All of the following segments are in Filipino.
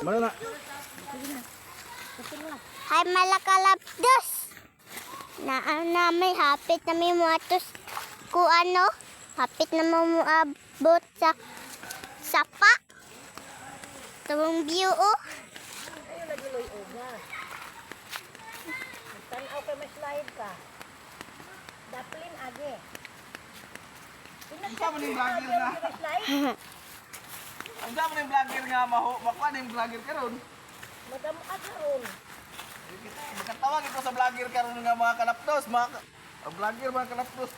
Mana na? Hay malakalapdos. Na may hapit na may muatos ku ano, hapit na mamuabot sa sapa. Tawang view oh. Ayo lagi loy oga. Tanaw kay may slide ka. Daplin age. Unsa man yung vlogger nga? Slide. Unsa man yung vlogger nga makuha na yung vlogger karon? Madam agaron. Magkatawag ito sa vlogger karon nga mga kalapdos, vlogger mga kalapdos,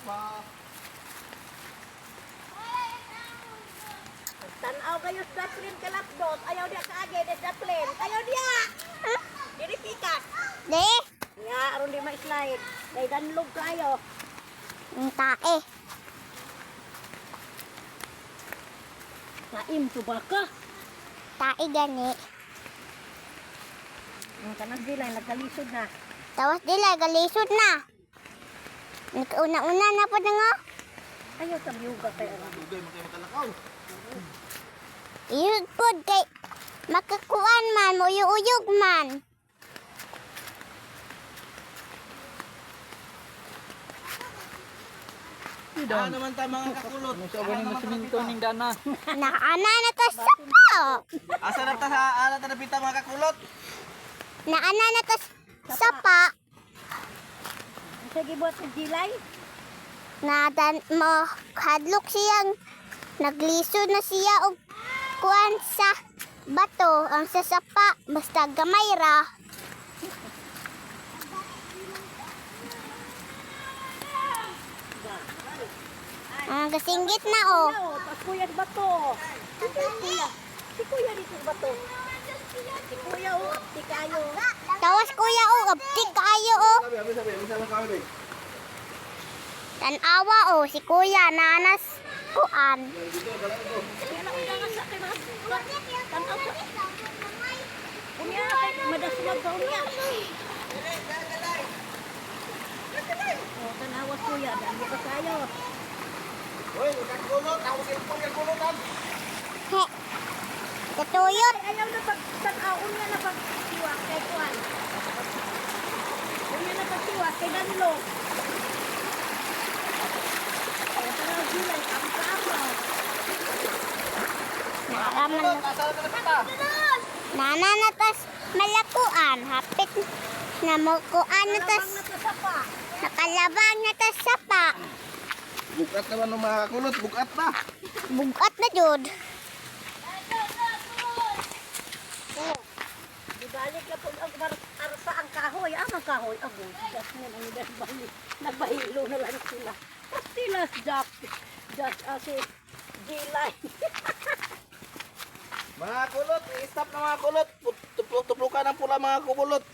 Tanaw kayo sa daplin kalapdot. Ayaw dia kaage des daplin. Ayaw dia. Diri pikas. De, Ya, aron di may slide. Kay danlog kayo. ang tae. Taim to baka. Tae gani. Ang tanas dila nagkalisod na. Tawas dila galisod na. Una-una na po na nga. Ayaw sa byuga kay ano. dugay man kayo makalakaw. Iyog po kay makakuan man, uyog-uyog man. Naman ta mga kakulot. Sa ba ng siminto ning dana? Naana na to sapa. Asa na ta sa ana ta napita mga kakulot? Naana na to sapa. Sige buhat sa July. Nadan mo hadlok siyang naglisod na siya og kuan sa bato ang sa sapa basta gamay ra. Ang kasinggit na oh. Pas kuya di bato. Kuya. Si kuya dito sa bato. Si kuya o, di kayo. Tawas kuya oh, abtik kaayo oh. Sabi, unsa man kawin? Tanawa oh, si kuya nanas kuan. Kaya na uda nga sa kay mga tanaw sa. Unya kay madaslag ka unya. Oh, tanawas kuya, dami pa kayo. Hoy, kakulot, tawag kayo po yung kulutan. He. Katuyot. Ayaw na pag-tanaw unya na pag-siwa kay kuan. Unya na pag-siwa kay danlo. Tanaw July, kamu-kamu. Naraman na. Asa na ta napita? Nana na tas malakuan. Hapit na mo kuan na tas Abang na to sa pa. nakalabang na tas sapa. Bukat naman ng mga kakulot, bukat na. Bugat na jud. Di balik ka po ang arsa ang kahoy. Ang kahoy. Abo, just mo ang nagbahilo. Nagbahilo na lang sila. Sila just as July. Mga kulot, i-stop na mga kulot. Tuplukan ang pula mga kulot.